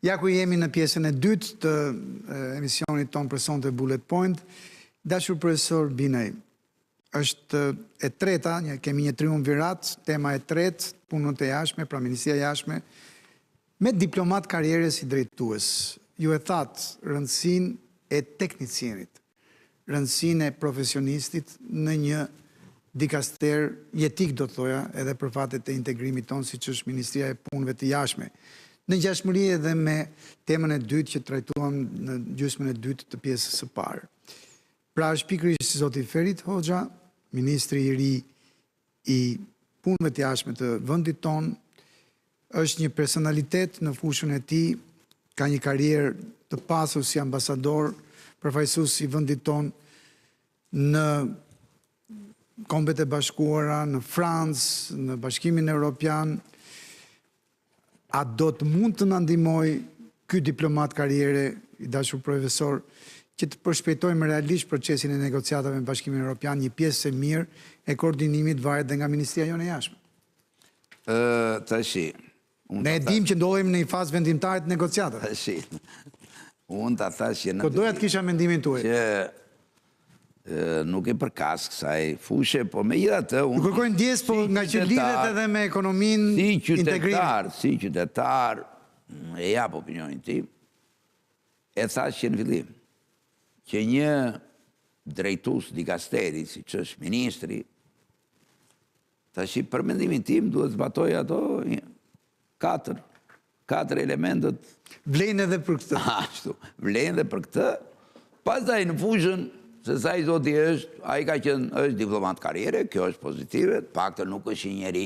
Ja ku jemi në pjesën e dytë të emisionit tonë për sonte Bullet Point. Dashur profesor Binaj, është e treta, kemi një triumvirat, tema e tretë, punët e jashtme, pra Ministria e Jashtme, me diplomat karriere si drejtues. Ju e thatë rëndësin e teknicienit, rëndësin e profesionistit në një dikaster jetik, do të thoja, edhe për fatet e integrimit tonë, si që është Ministria e Punëve të Jashtme. Në ngjashmëri edhe me temën e dytë që trajtuam në gjysmën e dytë të pjesës së parë. Pra është pikërisht si zoti Ferit Hoxha, ministri i ri i punëve të jashtme të vendit tonë, është një personalitet në fushën e tij, ka një karrierë të pasur si ambasador, përfaqësues i vendit tonë në Kombet e Bashkuara, në Francë, në Bashkimin Evropian. A do të mund të na ndihmoj ky diplomat karriere, i dashur profesor, që të përshpejtojmë realisht procesin e negociatave me Bashkimin Evropian, një pjesë e mirë e koordinimit varet dhe nga Ministria jonë e Jashtme? Tashi. Ne e dim që ndodhemi në një fazë vendimtare të negociatave. Tashi. Unë ta thash që Po doja të kisha mendimin tuaj. Që nuk e përkas kësaj fushë, po megjithatë unë kërkoj ndjes, po nga që lidhet edhe me ekonominë, integrimin. Si qytetar, e jap opinionin tim, e thash që në fillim, që një drejtues dikasteri, si që është ministri, tash për mendimin tim duhet zbatoj ato katër elementet. Vlen edhe për këtë. Ashtu, vlen edhe për këtë. Pastaj në fushën se sa i zoti është, a i ka qenë, është diplomat karriere, kjo është pozitive, paktën nuk është një njeri,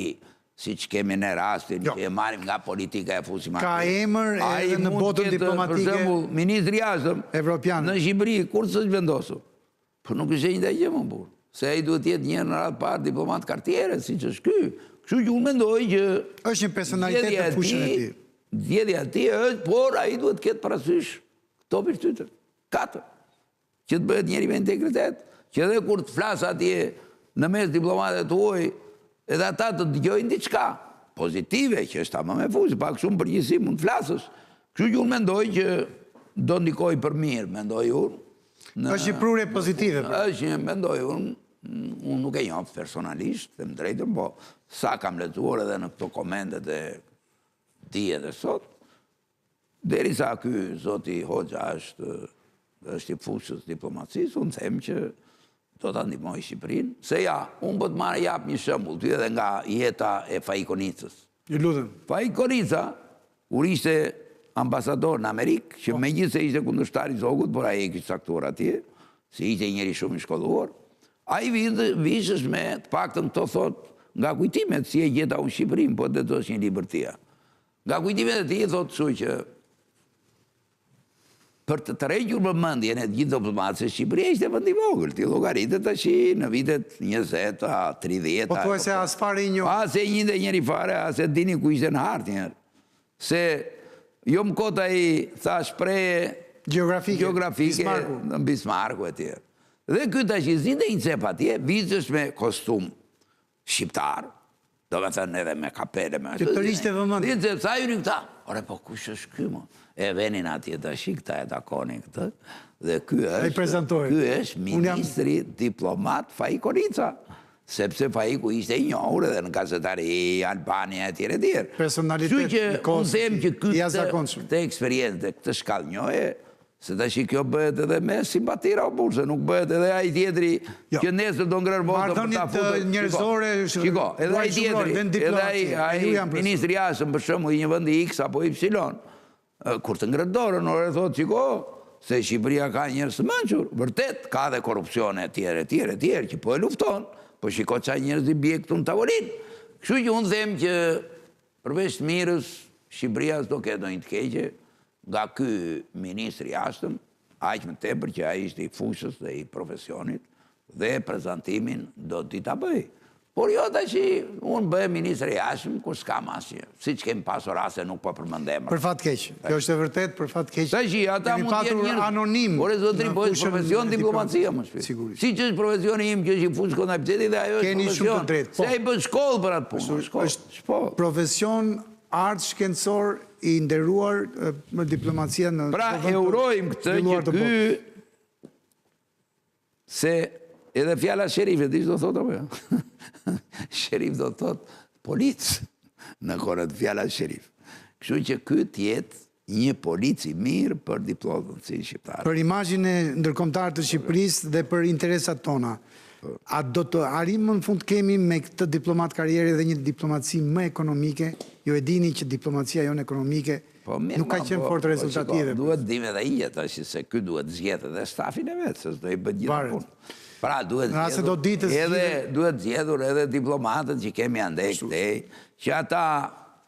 si që kemi në rastin, që e marim nga politika e fusim atë. Ka emër edhe në botën diplomatike, për shembull, ministri jashtëm, evropian. Në Shqipëri, kur s'është vendosur? Por nuk është një gjë më burr. Se ai duhet të jetë një në radhë parë diplomat karriere, siç është ky. Kështu që unë mendoj që është një personalitet në fushën e tij. Zgjedhja e tij është, por ai duhet të ketë parasysh këto virtyte. 4. Që të bëhet njeri me integritet, që edhe kur të flasë atje në mes diplomatet të uaj, edhe ata të dëgjojnë diçka pozitive, që është ta më me fushë, pak shumë përgjithësi mund të flasësh. Kështu që unë mendoj që do ndikoj për mirë, mendoj unë. Është një prurje pozitive. Është një, mendoj unë nuk e njoh personalisht, them drejtën, po sa kam lexuar edhe në këto komentet e tij edhe sot, derisa ky zoti Hoxha është i fushës diplomacisë, unë them që do të ndihmoj Shqipërinë, se ja, unë po të marrë jap një shembull, ty edhe nga jeta e Fajkonicës. Ju lutem. Fajkonica, kur ishte ambasador në Amerikë, që megjithëse ishte kundërshtar i Zogut, por ai e kishte caktuar atje, si ishte njëri shumë i shkolluar, ai vishësh me të paktën këto thot nga kujtimet si e gjeta unë Shqipërinë, po të thosh një libërtia. Nga kujtimet e tij thotë kështu që për të tërhequr vëmendjen e gjithë diplomatëve, Shqipëria ishte vend i vogël, ti llogaritet tash në vitet 20-a, 30-a. Po thuaj se as fare i njoh. As e njëjtë njëri fare, as e dini ku ishte në hartë njëherë. Se jo më kot ai tha shprehje gjeografike në Bismarku e tjerë. Dhe ky tash zinte një cep atje, vizësh me kostum shqiptar, do me thënë edhe me kapele, me që të rishte vëmendje. Ditë, sa juni këta? Ore, po kush është ky mo? E venin atje tash, këta e takonin këtë, dhe ky është ministri diplomat Fajkonica, sepse Fajku ishte i njohur edhe në gazetari Albania e tjere tjere. Personalitet i kozë, këtë eksperiencë, këtë shkallë njohje, se tash kjo bëhet edhe me simpatira o burse, nuk bëhet edhe ai tjetri që nesër do ngrër votën për ta futur. Marrëdhëniet njerëzore, shiko, edhe ai tjetri, edhe ai ministri jashtëm për shembull i një vendi X apo Y, kur të ngrët dorën, ore thotë, shiko, se Shqipëria ka njerëz të mençur, vërtet ka dhe korrupsione tjere, që po e lufton, po shiko çfarë njerëz i bie këtu në tavolinë. Kështu që unë them që përveç mirës, Shqipëria s'do ketë ndonjë të keqe nga ky ministri jashtëm, aq më tepër që ai ishte i fushës dhe i profesionit, dhe prezantimin do t'i ta bëj. Por jo tash unë bëj ministri jashtëm kur s'kam asgjë. Siç kemi pasur raste nuk po përmendem. Për fat keq. Kjo është e vërtet për fat keq. Tash ata mund të jenë anonim. Por zotri po është profesion diplomacia më shpejt. Sigurisht. Siç është profesioni im që është i fushës kontabitetit dhe ajo është profesion. Keni shumë të drejtë. Se ai bën shkollë për atë punë. Është profesion art shkencor i nderuar me diplomacia në... Pra, e urojmë këtë që ky... Se edhe fjala sherifit, ishtë do thot apo jo? Sherif do thot polic në korët fjala sherif. Kështu që ky tjetë një polici mirë për diplomacinë shqiptare. Për imazhin e ndërkombëtar të Shqipërisë dhe për interesat tona. A do të arrijmë në fund kemi me këtë diplomat karriere dhe një diplomaci më ekonomike? Ju e dini që diplomacia jonë ekonomike nuk ka qenë fort rezultative. Duhet dime dhe i tash se ky duhet zgjedhë dhe stafin e vetë, se s'do i bën gjithë punë. Pra duhet zgjedhur edhe diplomatët që kemi andej këtej, që ata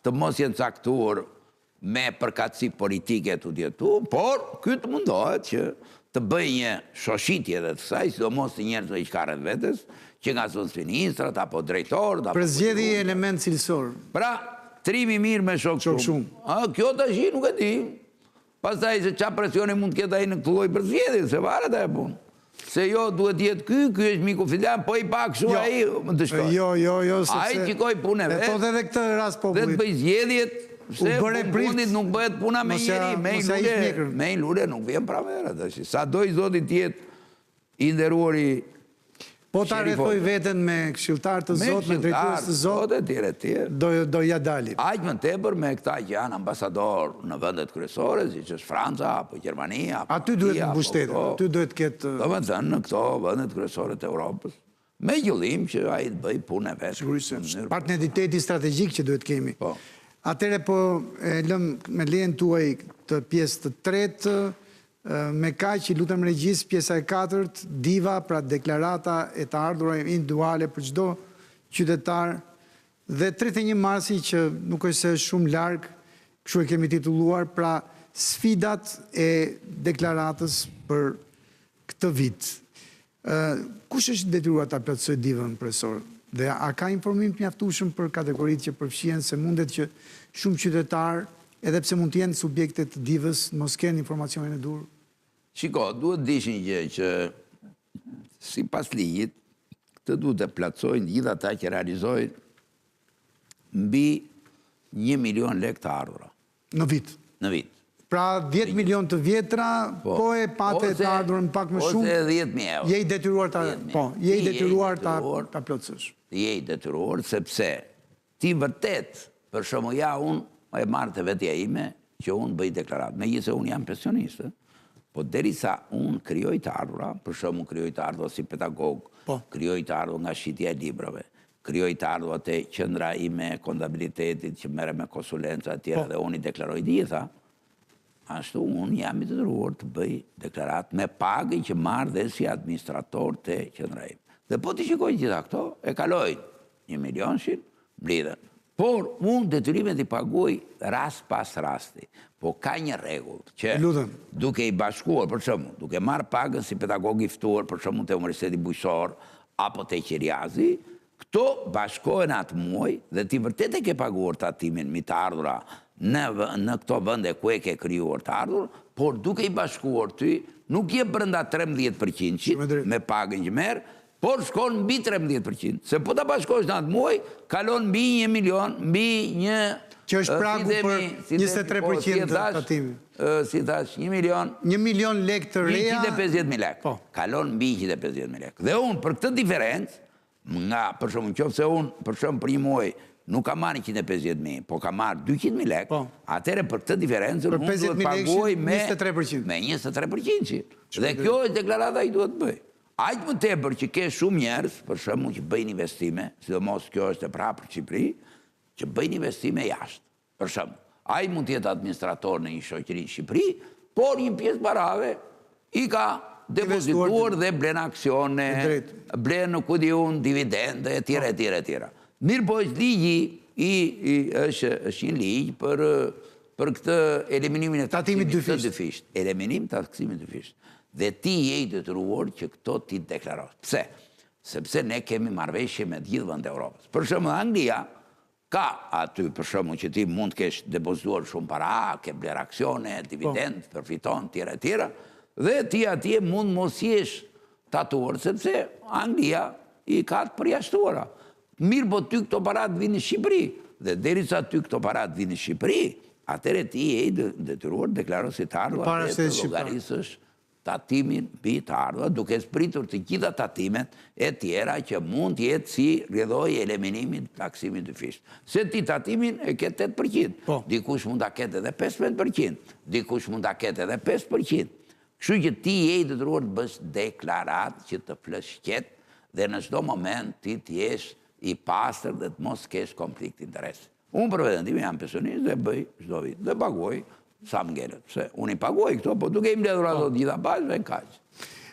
të mos jenë caktuar me përkatësi politike të djetu, por këtë mundohet që të bëj një shoshitje dhe të saj, sidomos të njerëzve i shkarën vetës, që nga zonë ministrat, apo drejtorët... Për zgjedhje element cilësor. Pra, trimi mirë me shok shumë. Kjo të shi nuk e di. Pastaj se qa presioni mund të ketë ai në këtë lloj për zgjedhje, se varet e punë. Se jo duhet jetë ky është miku Fidan, po i pak shu ai më të shkoj. Jo, ai qikoj punë vetë. E thot edhe këtë rast popullit. Dhe të bëj zgjedhjet, se fundit nuk bëhet puna me njeri, me i lule nuk vjen pramera. Sa doj zotit tjetë i nderuari po ta rrethoj veten me këshilltar të Zot, me drejtues të Zot, do ja dalim. Aq më tepër me këta që janë ambasador në vendet kryesore, siç është Franca apo Gjermania. Aty duhet mbështetet, aty duhet ketë... Domethënë në këto vendet kryesore të Europës, me qëllim që ai të bëj punën e vet. Sigurisht, partneriteti strategjik që duhet kemi. Atëre po e lëm me lejen tuaj të pjesë të tretë. Me kaq që lutem regjis pjesa e 4, diva, pra deklarata e të ardhura individuale për çdo qytetar, dhe 31 marsi që nuk është se shumë larg, kështu e kemi titulluar, pra sfidat e deklaratës për këtë vit. Kush është detyruar ta plotësoj divën, profesor? Dhe a ka informim të mjaftueshëm për kategoritë që përfshihen, se mundet që shumë qytetar, edhe pse mund të jenë subjekte të divës, mos kenë informacionin e dur? Shiko, duhet dishin gjë që si pas ligjit, këtë duhet të plotësojnë gjithë ata që realizojnë mbi 1 milion lekë të ardhura. Në vit? Në vit. Pra 10 milion të vjetra, po e pate të ardhurën pak më shumë, ose 10.000 euro. Je i detyruar ta plotësosh. Je i detyruar, sepse ti vërtet, për shembull ja unë e marrë të vetja ime që unë bëj deklarat. Me gjithë se unë jam pensionistë, po derisa unë kryoj të ardhura, për shembull kryoj të ardhura si pedagog, kryoj të ardhura nga shitja e librave, kryoj të ardhura të qendra ime kontabilitetit që merre me konsulenca e tjera dhe unë i deklaroj gjitha, ashtu unë jam i detyruar të bëj deklarat me pagën që marr dhe si administrator të qendra ime. Dhe po të shikoj gjitha këto, e kaloj 1 milionshin, mblidhen. Por unë detyrimet i paguaj rast pas rasti. Po ka një rregull që duke i bashkuar, për shembull, duke marrë pagën si pedagog i ftuar, për shembull te Universiteti Bujqësor apo te Qiriazi, këto bashkohen atë muaj dhe ti vërtet e ke paguar tatimin mi të ardhura në këto vende ku e ke krijuar të ardhur, por duke i bashkuar ty, nuk je brenda 13% me pagën që merr, por shkon mbi 13%. Se po ta bashkosh në atë muaj, kalon mbi 1 milion, mbi një... Që është pragu për 23% tatimi. Si thash, 1 milion... 1 milion lekë të reja... 150.000 lekë. Kalon mbi 150.000 lekë. Dhe unë, për këtë diferencë, nga, për shumë, qoftë se unë, për shumë për një muaj, nuk ka marrë 150.000, po ka marrë 200.000 lekë, atëre për këtë diferencë, unë duhet paguaj me 23%. Dhe kjo është deklarata i duhet bëj. Aqë më tepër që ke shumë njerëz, për shembull që bëjnë investime, sidomos kjo është e prapë për Shqipëri, që bëjnë investime jashtë. Për shembull, ai mund të jetë administrator në një shoqëri në Shqipëri, por një pjesë parave i ka depozituar dhe blen aksione, blen ku di unë dividende e tjera. Mirë po është ligji është një ligj për këtë eliminimin e taksimit të fisht. Eliminim të taksimit të fisht. Dhe ti je i detyruar që këto ti deklarosh. Pse? Sepse ne kemi marrëveshje me të gjithë vendet e Europës. Për shembull, Anglia ka aty, për shembull, që ti mund të kesh depozituar shumë para, ke bler aksione, dividend, përfiton, tjera, dhe ti atje mund mos jesh tatuar, sepse Anglia i ka të përjashtuara. Mirë po ty këto parat vinë në Shqipëri, dhe derisa ty këto parat vinë në Shqipëri, atëre ti e i detyruar deklarosh si të ardhua të llogarisësh tatimin mbi të ardhua, duke spritur të gjitha tatimet e tjera që mund të jetë si rrjedhoi eliminimin taksimit të fisht. Se ti tatimin e ke 8%, dikush mund ta ketë edhe 15%, dikush mund ta ketë edhe 5%. Kështu që ti je i detyruar të bësh deklaratë që të flësh qetë dhe në çdo moment ti të jesh i pastër dhe të mos kesh konflikt interesi. Unë për veten time jam pensionist dhe bëj çdo vit dhe paguaj sa më ngelet. Se unë i paguaj këto, po duke i mbledhur ato gjitha bashkë dhe kaq.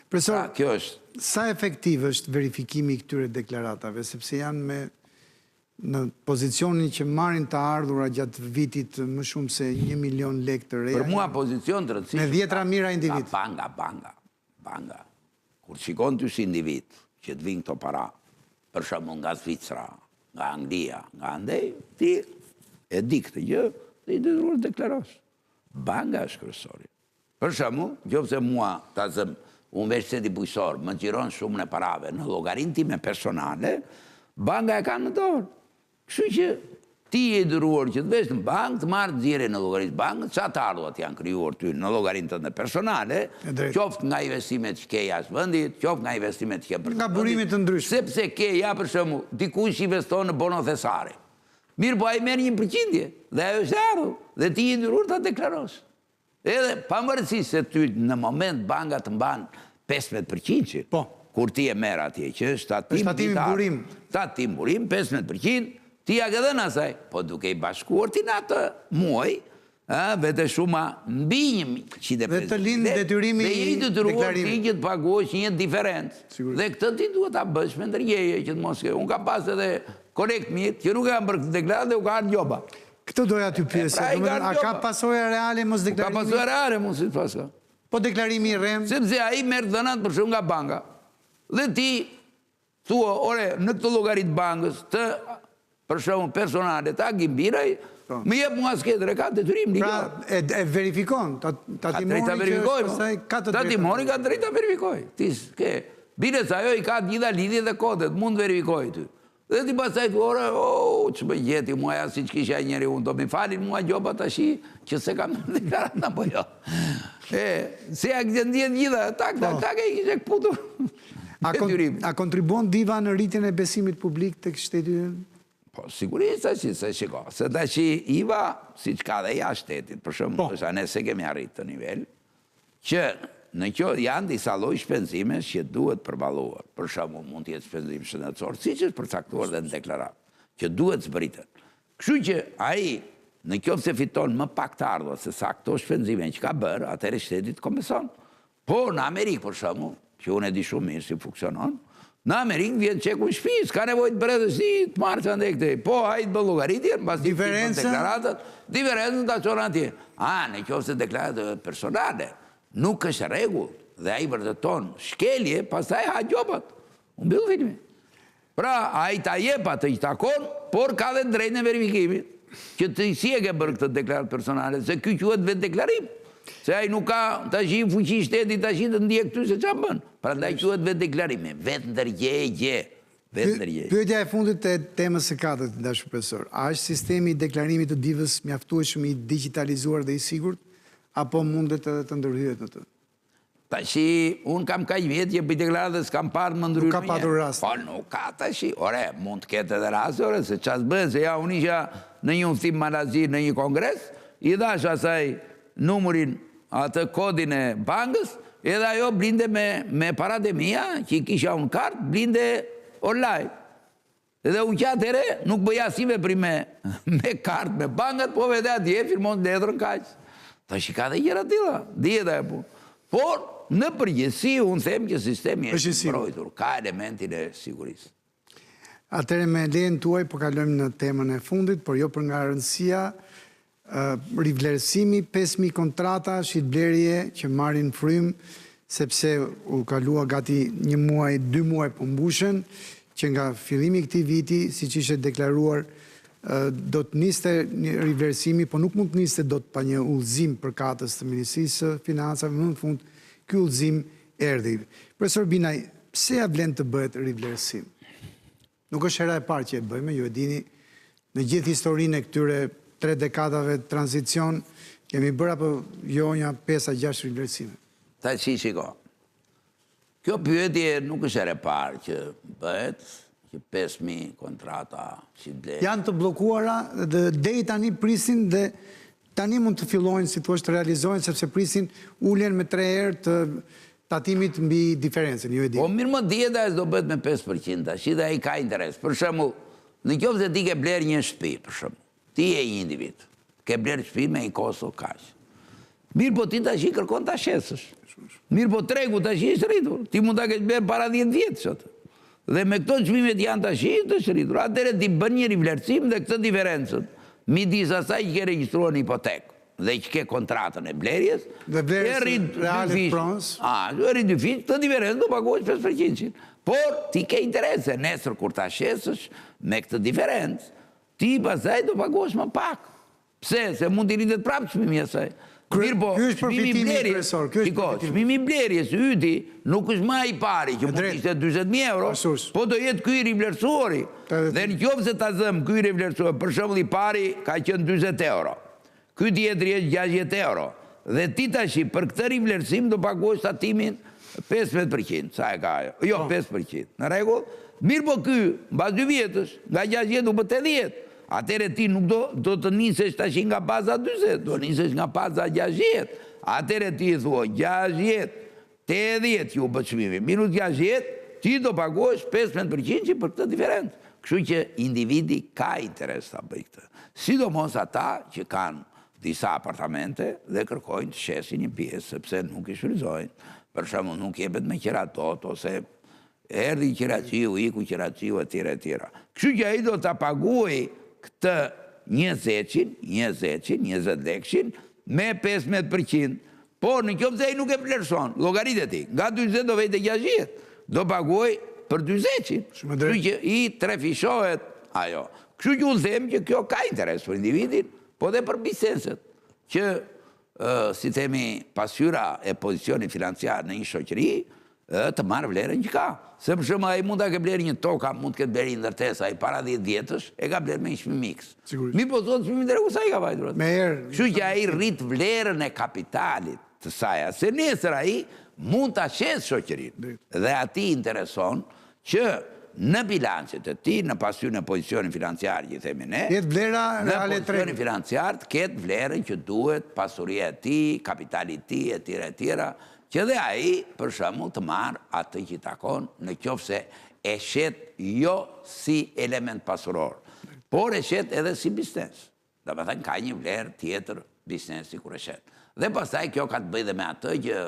Profesor, kjo është. Sa efektiv është verifikimi i këtyre deklaratave, sepse janë në pozicionin që marrin të ardhura gjatë vitit më shumë se 1 milion lekë të reja. Për mua pozicion të rëndësishëm. Me 10 mijëra individ. Banga. Kur shikon ty si individ që të vinë këto para, për shembull nga Zvicra, nga Anglia, nga andej, ti e di këtë gjë, dhe i detyruar të deklarosh. Banga është kryesori. Për shembull, nëse mua ta zëm universiteti bujqësor më xhiron shumën e parave në llogarinë time personale, banga e ka në dorë. Kështu që ti je i detyruar që të vesh në bankë, të marrë nxjerrje në llogaritë bankës, çfarë të ardhurat janë krijuar ty në llogarinë tënde personale, qoftë nga investimet që ke jashtë vendit, qoftë nga investimet që ke për nga burime të ndryshme. Sepse ke, ja për shembull, dikush investon në bono thesare. Mirë, po ai merr 1% dhe ajo është ardhur dhe ti je i detyruar ta deklarosh. Edhe pavarësisht se ty në moment banka të mban 15%, kur ti e merr atje që është tatim burim, 15%, ti ja ke dhënë asaj, po duke i bashkuar ti në atë muaj, vete shuma mbi 150. Dhe të lind detyrimi i deklarimit. Ti që të paguash një diferencë. Dhe këtë ti duhet ta bësh me ndërgjeje që të mos ke. Unë kam pas edhe korekt mirë që nuk e kam bërë këtë deklaratë dhe u ka ardhur gjoba. Këtë doja ty pyesë. A ka pasojë reale mos deklarimi? Ka pasojë reale mos i pasojë. Po deklarimi i rrem? Sepse ai merr dhënat për shkak nga banka. Dhe ti thua, ore, në këtë llogaritë bankës të për shembull personale ta gimbiraj, më jep mua sketër, ka detyrim ligjor. Pra e verifikon, tatimoni ka tatimoni ka drejt ta verifikoj. Ti ke bile se ajo i ka gjitha lidhjet dhe kodet, mund verifikoj ty. Dhe ti pastaj thua, ore, ç'më jeti mua ja siç kisha njëri unë, do më falin mua gjoba tash që se kam deklarat apo jo. Se ja gjendjen gjitha, tak e kishe kputur. A kontribuon diva në rritjen e besimit publik tek shteti? Po, sigurisht që se shiko, se ta që IVA, si që ka dhe ja shtetit, për shumë, përsa ne se kemi arritë të nivel, që në kjo janë disa lloj shpenzime që duhet përballuar. Për shumë, mund të jetë shpenzim shëndetësor, si që është përcaktuar dhe në deklarat, që duhet zbritën. Kështu që ai, në kjo se fiton më pak të ardhur se sa këto shpenzime që ka bërë, atëherë shtetit kompenson. Po, në Amerikë, për shumë, që unë e di shumë mirë si funksionon, në Amerikë vjen çeku i shtëpisë, ka nevojë të bërë si të marrë çande këtej. Po, ai të bën llogaritje, mbas deklaratat, diferencën ta çon atje. Në qoftë se deklaratat personale nuk është rregull dhe ai vërteton shkelje, pastaj ha gjobat. U mbyll filmi. Pra, ai ta jep atë që takon, por ka dhe drejtën e verifikimit. Që ti si e ke bërë këtë deklaratë personale, se ky quhet vetë deklarim. Se ai nuk ka tash fuqi shteti tash të ndjek ty se çfarë bën. Prandaj quhet vetë deklarimi, vetë ndërgjegje. Pyetja e fundit të temës së katërt, dashur profesor. A është sistemi i deklarimit të divës mjaftueshëm i digitalizuar dhe i sigurt apo mundet edhe të ndërhyet në të? Tash un kam kaq vjet që bëj deklaratë s'kam parë më ndryrë. Nuk ka patur rast. Po nuk ka tash. Ore, mund të ketë edhe raste, ore, se çfarë bën se ja unë isha në një udhtim malazi në një kongres, i dash asaj numërin, atë kodin e bankës, edhe ajo blinde me parat e mia, që i kisha unë kartë, blinde online. Edhe u qatë ere, nuk bëja si veprim me kartë, me bankët, po vete atje, firmon letrën kaq. Ta shi ka dhe gjera tila, dhjeta e punë. Por, në përgjithësi, unë them që sistemi është mbrojtur, ka elementin e sigurisë. Atëre me lejen tuaj, po kalojmë në temën e fundit, por jo për nga rëndësia, rivlerësimi 5.000 kontrata shitblerje që marrin frym sepse u kalua gati 1 muaj, 2 muaj po mbushen, që nga fillimi këtij viti, siç ishte deklaruar, do të niste një rivlerësimi, po nuk mund të niste dot pa një udhëzim përkatës të Ministrisë së Financave, më në fund ky udhëzim erdhi. Profesor Binaj, pse ja vlen të bëhet rivlerësim? Nuk është hera e parë që e bëjmë, ju e dini, në gjithë historinë e këtyre 3 dekadave tranzicion, kemi bërë apo jo një 5-6 rivlerësime? Ta shiko. Kjo pyetje nuk është ere parë që bëhet, që 5.000 kontrata që blerë. Janë të blokuara dhe deri tani prisin dhe tani mund të fillojnë, si thua, të realizojnë, sepse prisin uljen me 3 herë të tatimit mbi diferencën, jo e di. Po mirë më djeta e s'do bëhet me 5%, shi dhe i ka interes. Për shembull, në qoftë se ti ke blerë një shtëpi, për shembull, ti je një individ, ke blerë shtëpi me i kosto kaq. Mirë po ti tash i kërkon ta shesësh. Mirë po tregu tash i është rritur. Ti mund ta kesh blerë para 10 vjetë sot. Dhe me këto çmimet janë tash i është rritur. Atëherë ti bën një rivlerësim dhe këtë diferencën midis asaj që ke regjistruar në hipotekë dhe që ke kontratën e blerjes, dhe blerjes reale prons. Rrit 2 fiq, këtë diferencë do paguash 5%. Por ti ke interese nesër kur ta shesësh me këtë diferencë, ti pastaj do paguash më pak. Pse? Se mund t'i rritet prapë çmimi i asaj. Mirë po, çmimi i blerjes yti nuk është më ai pari që mund ishte 40.000 euro, po do jetë ky i rivlerësuari. Dhe nëse ta zëm ky i rivlerësuar, për shembull i pari ka qenë 40 euro. Ky tjetri është 60 euro. Dhe ti tash për këtë rivlerësim do paguash tatimin 15%, sa e ka ajo? Jo, 5%. Në rregull? Mirë po ky, mbas 2 vjetësh, nga 60 u bë 80. Atëre ti nuk do të nisesh tash nga baza 40, do nisesh nga baza 60. Atëre ti thua 60, 80 ju bë çmimi. Minus 60, ti do paguash 15% për këtë diferencë. Kështu që individi ka interes ta bëjë këtë. Sidomos ata që kanë disa apartamente dhe kërkojnë të shesin një pjesë, sepse nuk i shfrytëzojnë. Për shembull, nuk jepet me qiratot, ose erdhi qiraciu, iku qiraciu, etj. Kështu që ai do ta paguajë këtë 20 lekshin me 15%, por në qoftë se ai nuk e vlerëson, llogaritë ti, nga 40 do vete 60, do paguaj për 40. Kështu që i trefishohet ajo. Kështu që unë them që kjo ka interes për individin, po dhe për bizneset, që si themi pasyra e pozicionit financiar në një shoqëri, të marrë vlerën që ka. Se për shumë, ai mund të ke blerë një toka, mund të ketë blerë një ndërtesa, ai para 10 vjetësh, e ka blerë me një çmim miks. Mi po thotë çmimi dregu sa i ka vajtur. Kështu që ai rrit vlerën e kapitalit të saj, se nesër ai mund ta shes shoqërinë. Dhe atij intereson që në bilancet e tij, në pasyrën e pozicionit financiar, që themi ne, në pozicionin financiar të ketë vlerën që duhet, pasuria e tij, kapitali i tij, etj. Që dhe ai, për shembull, të marrë atë që i takon, në qoftë se e shet jo si element pasuror, por e shet edhe si biznes. Dhe me thënë, ka një vlerë tjetër biznesi kur e shet. Dhe pastaj kjo ka të bëjë dhe me atë që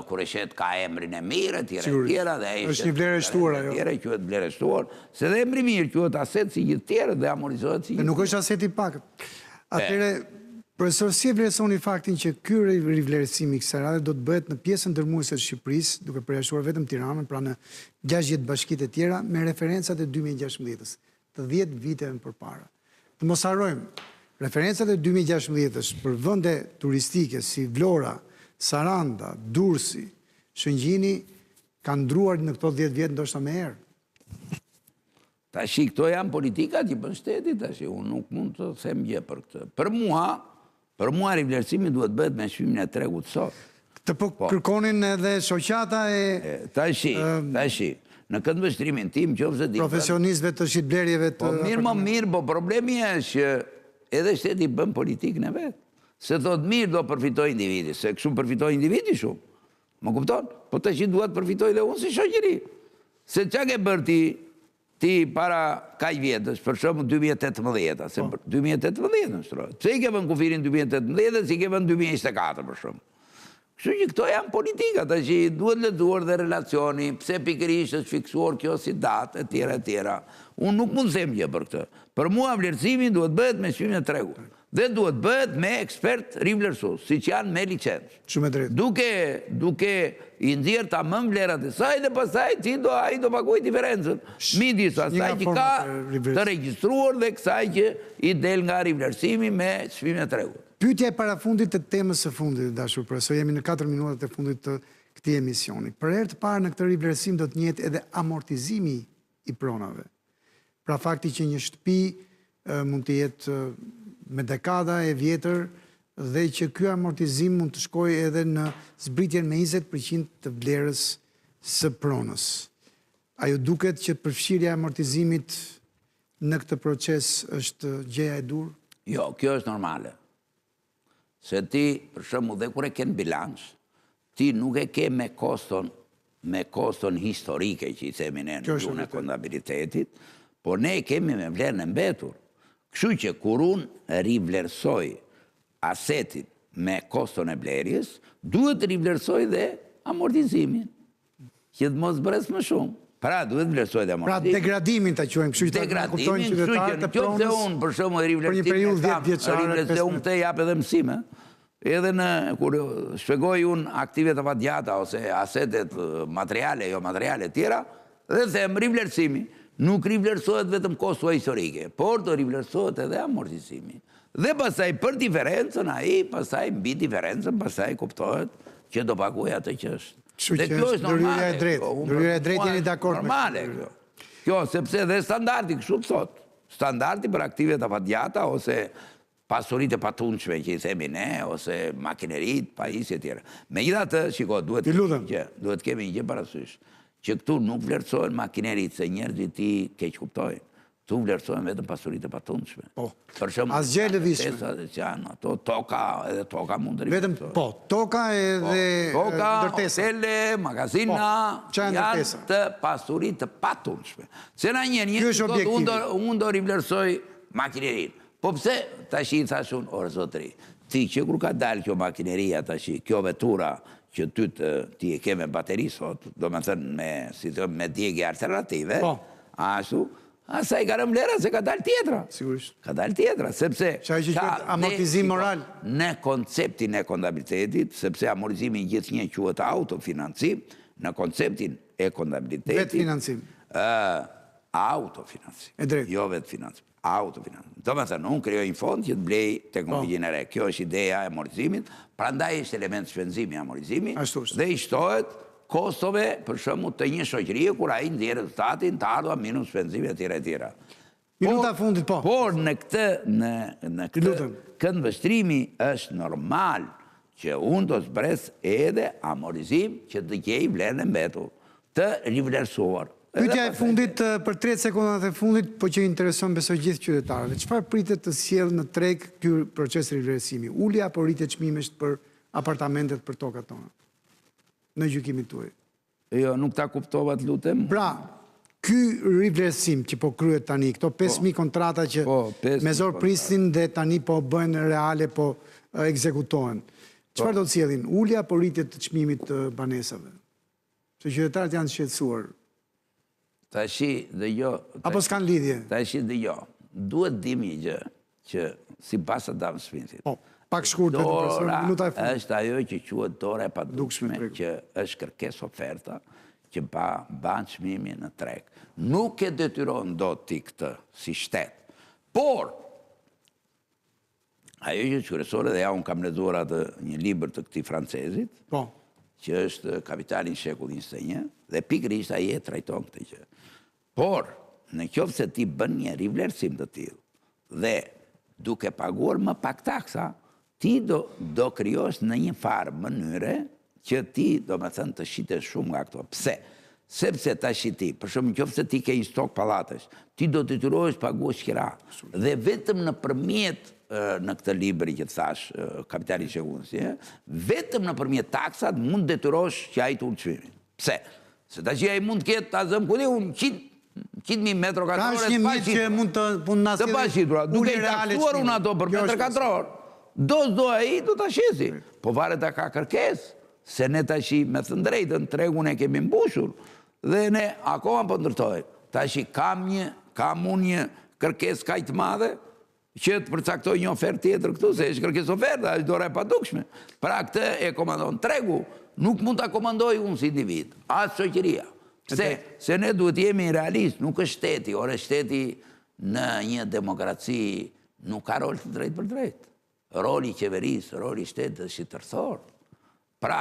kur e shet ka emrin e mirë, tjera, dhe e është një vlerë e shtuar ajo. Tjera quhet vlerë e shtuar, se dhe emri mirë quhet aset si gjithë tjerë dhe amortizohet si gjithë. Nuk është aset i pakët. Atëre, profesor, si e vlerësoni faktin që ky rivlerësim i kësaj radhe do të bëhet në pjesën ndërmuese të Shqipërisë, duke përjashtuar vetëm Tiranën, pra në 60 bashkitë e tjera, me referencat e 2016-s, të 10 viteve më përpara. Të mos harrojmë, referencat e 2016-s për vende turistike si Vlora, Saranda, Durrësi, Shëngjini kanë ndruar në këto 10 vjet ndoshta më herë. Tash këto janë politikat i bën shteti, tash unë nuk mund të them gjë për këtë. Për mua rivlerësimi duhet bëhet me shpimin e tregut sot. Këtë po kërkonin edhe shoqata e... Tash, në këtë vështrimin tim, qofse di... Profesionistëve të shitblerjeve të... Po mirë, po problemi është që edhe shteti bën politikën e vet. Se thot mirë do përfitoj individi, se kështu përfitoj individi shumë. Më kupton? Po tash duhet përfitoj dhe unë si shoqëri. Se çka ke bërë ti para kaj vjetës, për shumë 2018, se 2018 në shtrojët. Pse i ke vën kufirin 2018, si ke vën 2024, për shumë. Kështu që këto janë politikat, që duhet lexuar dhe relacioni, pse pikërisht është fiksuar kjo si datë, etj. Unë nuk mund të them gjë për këtë. Për mua vlerësimi duhet bëhet me shpimin e tregut. Dhe duhet bëhet me ekspert rivlerësues, siç janë me licencë. Shumë drejt. Duke i nxjerrë tamam vlerat e saj dhe pastaj ai do paguajë diferencën midis asaj që ka të regjistruar dhe kësaj që i del nga rivlerësimi me shpimin e tregut. Pyetja e parafundit të temës së fundit, dashur profesor, jemi në 4 minutat e fundit të këtij emisioni. Për herë të parë në këtë rivlerësim do të njihet edhe amortizimi i pronave. Pra fakti që një shtëpi mund të jetë me dekada e vjetër dhe që ky amortizim mund të shkojë edhe në zbritjen me 20% të vlerës së pronës. A ju duket që përfshirja e amortizimit në këtë proces është gjëja e dur? Jo, kjo është normale. Se ti, për shembull, dhe kur e ke në bilanç, ti nuk e ke me koston historike që i themi ne në gjuhën e kontabilitetit, po ne e kemi me vlerën e mbetur. Kështu që kur unë rivlerësoj asetin me koston e blerjes, duhet rivlerësoj dhe amortizimin, që të mos bëres më shumë. Pra, duhet vlerësoj dhe amortizimin. Pra, degradimin të quajmë, kështu që të kuptojnë qytetarët e pronës për shumë rivlerësoj unë të japë edhe mësime. Edhe kur shpjegoj unë aktivet afatgjata ose asetet materiale, jo materiale tjera, dhe them rivlerësimi. Nuk rivlerësohet vetëm kosto historike, por të rivlerësohet edhe amortizimi. Dhe pasaj për diferencën, pasaj mbi diferencën, pasaj kuptohet që do paguaj atë që është. Dhe kjo është normale. Dërhyrja e drejtë jeni dakord me normale. Kjo, sepse dhe standardi kështu të thot. Standardi për aktivet afatgjata ose pasurit e patunqme që i themi ne, ose makinerit, pajisje tjera. Me gjitha të, shiko, duhet kemi një gjë parasysh, që këtu nuk vlerësojnë makinerit se njerëzit ti keq kuptojnë. Tu vlerësojnë vetëm pasurit e patunqme. Asgjë e lëvizshme. Toka mund të rivlerësojnë. Vetëm po, toka edhe toka, ndërtesa. hotele, magazina, janë të pasurit të patunqme. Se na unë do rivlerësoj makinerit. Po pse tash i thashun, orë zotëri, ti që kur ka dalë kjo makineria tash, kjo vetura që ti e ke me bateri sot, do me thënë me djegje alternative, ashtu, asaj ka rëmlera se ka dalë tjetra. Sigurisht. Ka dalë tjetra, sepse... amortizim moral. Në konceptin e kontabilitetit, sepse amortizimi gjithë një quhet autofinancim, në konceptin e kontabilitetit... Vetë financim. Autofinancim. E drejtë. Jo vetë financim. Autofinancim. Do me thënë, unë kryoj një fond që të blej teknologjinë e re. Kjo është ideja e amortizimit, prandaj është element shpenzimi e amortizimit, dhe i shtohet kostove për shembull të një shoqërie kur ai nxjerrë rezultatin të ardhur minus shpenzime etj etj. Minuta fundit po. Por në këtë këndvështrimi është normal që unë do zbres edhe amortizim që të gjej vlerën e mbetur, të rivlerësuar. Pyetja e fundit për 30 sekondat e fundit, po që intereson besoj gjithë qytetarëve. Çfarë pritet të sjellë në treg ky proces rivlerësimi? Ulja apo rritje çmimesh për apartamentet për tokat tona? Në gjykimin tuaj. Jo, nuk ta kuptova, të lutem. Pra, ky rivlerësim që po kryet tani, këto 5.000 kontrata që me zor pristin dhe tani po bëhen reale, po ekzekutohen. Çfarë do të sjellin? Ulja apo rritje të çmimit të banesave? Se qytetarët janë shqetësuar. Tashi dhe jo... Apo s'kan lidhje? Tashi dhe jo. Duhet dim një gjë që si pas Adam Smithit. Pak shkurt vetëm profesor, minuta e fundit. Është ajo që quhet dora e padukshme, që është kërkesë oferta, që ban çmimin në treg. Nuk e detyron dot ti këtë si shtet. Por ajo që kryesore, dhe ja unë kam lexuar atë një libër të këtij francezit, që është Kapitali i shekullit 21, dhe pikërisht ai e trajton këtë gjë. Por, në qoftë se ti bën një rivlerësim të tillë dhe duke paguar më pak taksa, ti do krijosh në një farë mënyre që ti do me thënë të shitesh shumë nga këto. Pse? Sepse tash ti, për shembull, nëse ti ke një stok pallatesh, ti do të detyrohesh paguash qira. Dhe vetëm nëpërmjet në këtë libër që thash, Kapitali i shekullit, vetëm nëpërmjet taksat mund detyrosh që ai të ulë çmimin. Pse? Se tash ai mund të ketë ta zëm ku di unë 100.000 metra katror. Ka një mit që mund të nasë të pashitura, duke i taksuar unë ato për metër katror. Do ai do ta shesi. Po varet a ka kërkesë, se ne tash me të drejtën tregun e kemi mbushur. Dhe ne akoma po ndërtojmë. Tash kam unë një kërkesë kaq të madhe që të përcaktoj një ofertë tjetër këtu, se është kërkesë oferta, është dora e padukshme. Pra këtë e komandon tregu, nuk mund ta komandoj unë si individ, as shoqëria. Se ne duhet jemi realist, nuk është shteti, ore shteti në një demokraci nuk ka rol të drejt për drejt. Roli i qeverisë, roli i shtetit është i tërthor. Pra,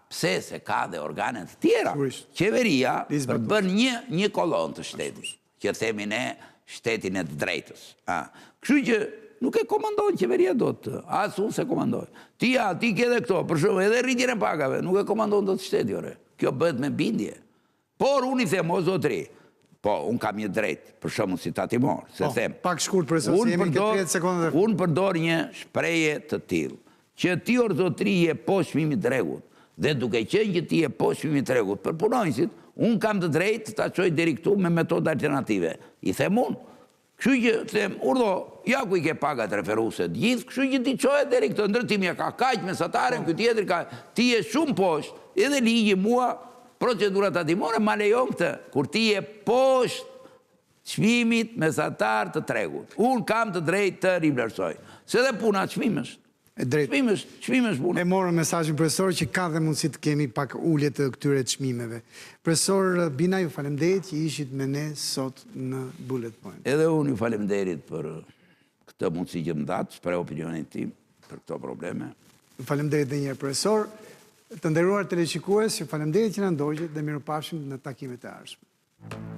pse se ka dhe organet tjera, qeveria përbën një kolon të shtetit, që themi ne shtetin e të drejtës. Kështu që nuk e komandojnë qeveria do të, asë unë se komandoj. Ti ke dhe këto, për shumë, edhe rritjen e pagave, nuk e komandojnë do të shteti, ore. Kjo bëhet me bindje. Por unë i them, o zotri, po, unë kam një drejt, për shumë si tatimor, se them. Pak shkurt, profesor, si jemi këtë 30 sekonda. Unë përdor një shpreje të tillë, që ti, o zotri, je po shmimit tregut, dhe duke qenë që ti je po shmimit tregut, për punonjësit, unë kam të drejt të qoj deri këtu me metodë alternative. I them unë. Kështu që them, urdo, ja ku i ke pagat referuse të gjithë, kështu që ti qohet deri këtë ndërtimja ka kaq mesatare, këtë tjetër ka, ti je shumë poshtë, edhe ligji mua, procedurat tatimore, ma lejon këtë, kur ti je poshtë çmimit mesatar të tregut. Unë kam të drejtë të rivlerësoj. Se dhe puna çmimesh. Çmimesh puna. E morën mesazhin profesor që ka dhe mundësi të kemi pak ulje të këtyre çmimeve. Profesor Binaj, ju faleminderit që ishit me ne sot në Bullet Point. Edhe unë ju faleminderit për këtë mundësi që më datë, shpreh opinionin tim për këto probleme. Ju faleminderit edhe një herë profesor. Të nderuar teleshikues, ju faleminderit që na ndoqët dhe mirupafshim në takimet e ardhshme.